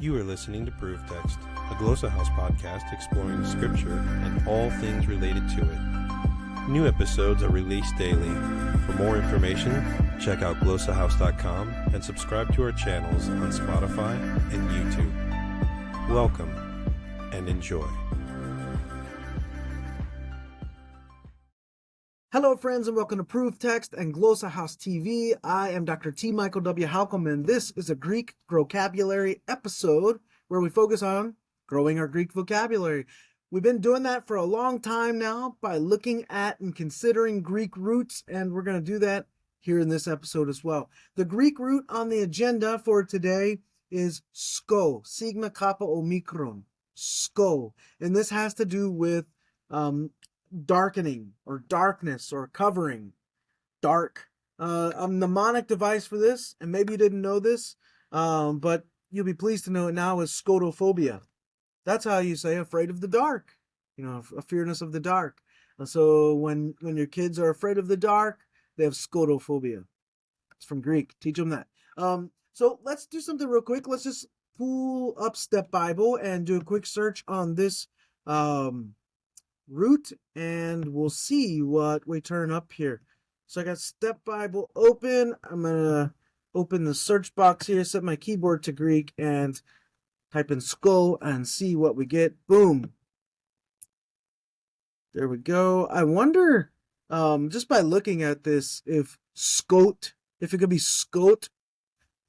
You are listening to Proof Text, a Glossa House podcast exploring Scripture and all things related to it. New episodes are released daily. For more information, check out glossahouse.com and subscribe to our channels on Spotify and YouTube. Welcome and enjoy. Hello, friends, and welcome to Proof Text and Glossa House TV. I am Dr. T. Michael W. Halcomb, and this is a Greek Growcabulary episode where we focus on growing our Greek vocabulary. We've been doing that for a long time now by looking at and considering Greek roots, and we're going to do that here in this episode as well. The Greek root on the agenda for today is sko, sigma kappa omicron, sko, and this has to do with darkening or darkness or covering, dark. A mnemonic device for this, and maybe you didn't know this, but you'll be pleased to know it now, is scotophobia. That's how you say afraid of the dark, a fearness of the dark. So when your kids are afraid of the dark, they have scotophobia. It's from Greek. Teach them that. So let's do something real quick. Let's just pull up Step Bible and do a quick search on this root, and we'll see what we turn up here. So I got Step Bible open. I'm gonna open the search box here, set my keyboard to Greek, and type in sko and see what we get. Boom. There we go. I wonder, just by looking at this, if it could be scot,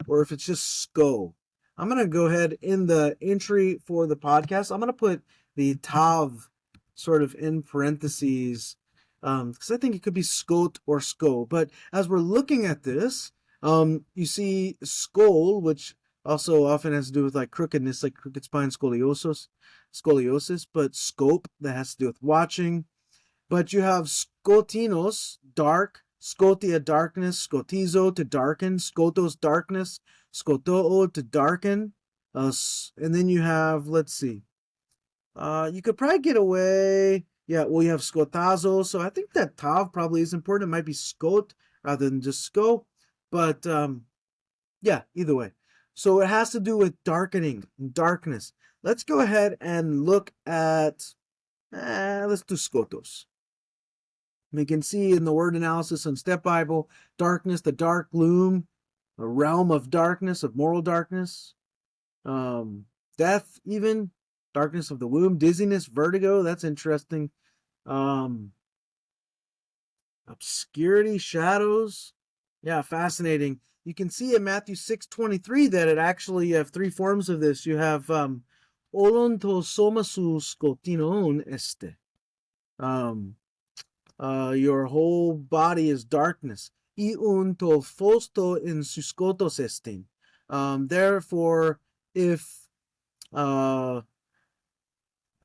or if it's just sko. I'm gonna go ahead in the entry for the podcast. I'm gonna put the tav sort of in parentheses, because I think it could be scot or sko. But as we're looking at this, you see skol, which also often has to do with like crookedness, like crooked spine, scoliosis, but scope, that has to do with watching. But you have skotinos, dark, scotia, darkness, scotizo, to darken, skotos, darkness, skotoo, to darken, and then you have, let's see, you could probably get away. Yeah, well, you have scotazo, so I think that tav probably is important. It might be scot rather than just sko, but yeah, either way. So it has to do with darkening and darkness. Let's go ahead and look at, let's do skotos. We can see in the word analysis on Step Bible, darkness, the dark gloom, a realm of darkness, of moral darkness, death even, darkness of the womb, dizziness, vertigo, that's interesting. Obscurity, shadows, yeah, fascinating. You can see in Matthew 6:23 that it actually, you have three forms of this. You have olontosomasu skotinon este. Your whole body is darkness. Iun to fosto in suskotos estin. Therefore, if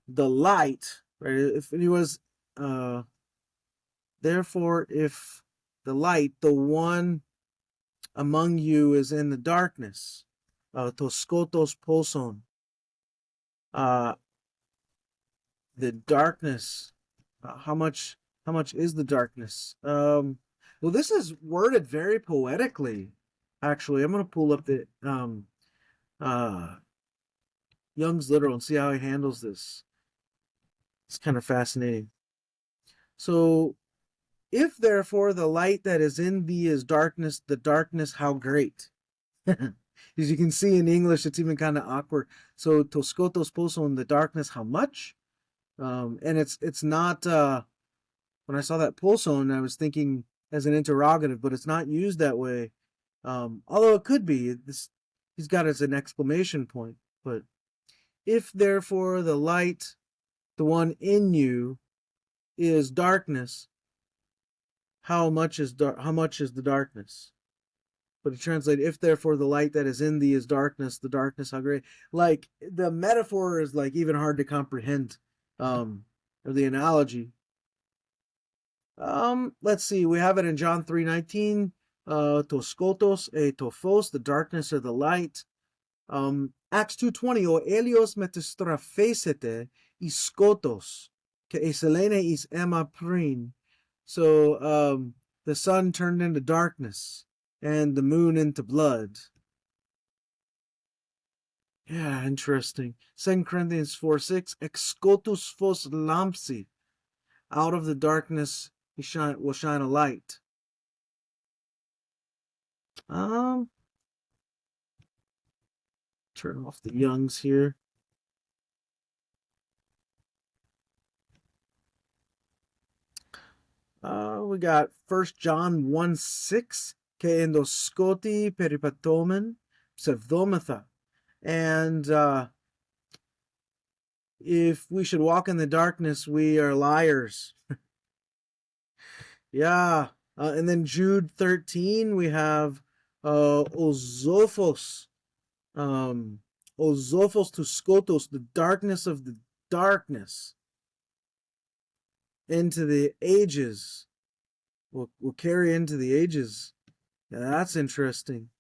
the light, right? If it was, therefore, if the light, the one among you, is in the darkness, toskotos poson, the darkness. How much is the darkness? Well, this is worded very poetically. Actually, I'm gonna pull up the Young's literal and see how he handles this. It's kind of fascinating. So, if therefore the light that is in thee is darkness, the darkness how great? As you can see in English, it's even kind of awkward. So, toskotos poson, the darkness how much? And it's not, when I saw that poson, I was thinking as an interrogative, but it's not used that way. Although it could be. He's got it as an exclamation point. But if therefore the light, the one in you, is darkness, how much is the darkness? But it translates, if therefore the light that is in thee is darkness, the darkness how great. Like, the metaphor is like even hard to comprehend, or the analogy. Let's see, we have it in John 3:19, toskotos e tophos, the darkness or the light. Acts 2:20, o elios metastraphesete is skotos, ke eselene is emma prin. So, the sun turned into darkness and the moon into blood. Yeah, interesting. 2 Corinthians 4:6, Excotus phos lampsi. Out of the darkness will shine a light. Um, Turn off the Youngs here. We got 1 John 1:6, que endoscoti peripatomen pseudometha. And if we should walk in the darkness, we are liars. Yeah. And then Jude 13, we have Ozophos. Ozophos to Skotos, the darkness of the darkness, into the ages. Will carry into the ages. Yeah, that's interesting.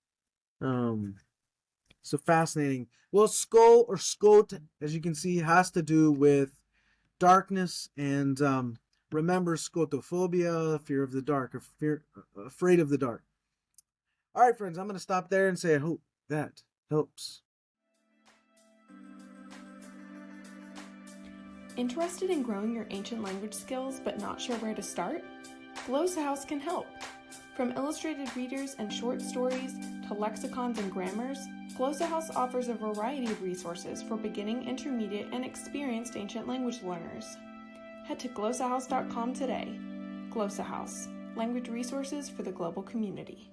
So fascinating. Well, skull or scot, as you can see, has to do with darkness, and remember scotophobia, fear of the dark, or afraid of the dark. All right, friends, I'm going to stop there and say I hope that helps. Interested in growing your ancient language skills but not sure where to start? Glossa House can help. From illustrated readers and short stories to lexicons and grammars, Glossa House offers a variety of resources for beginning, intermediate, and experienced ancient language learners. Head to glossahouse.com today. Glossa House, language resources for the global community.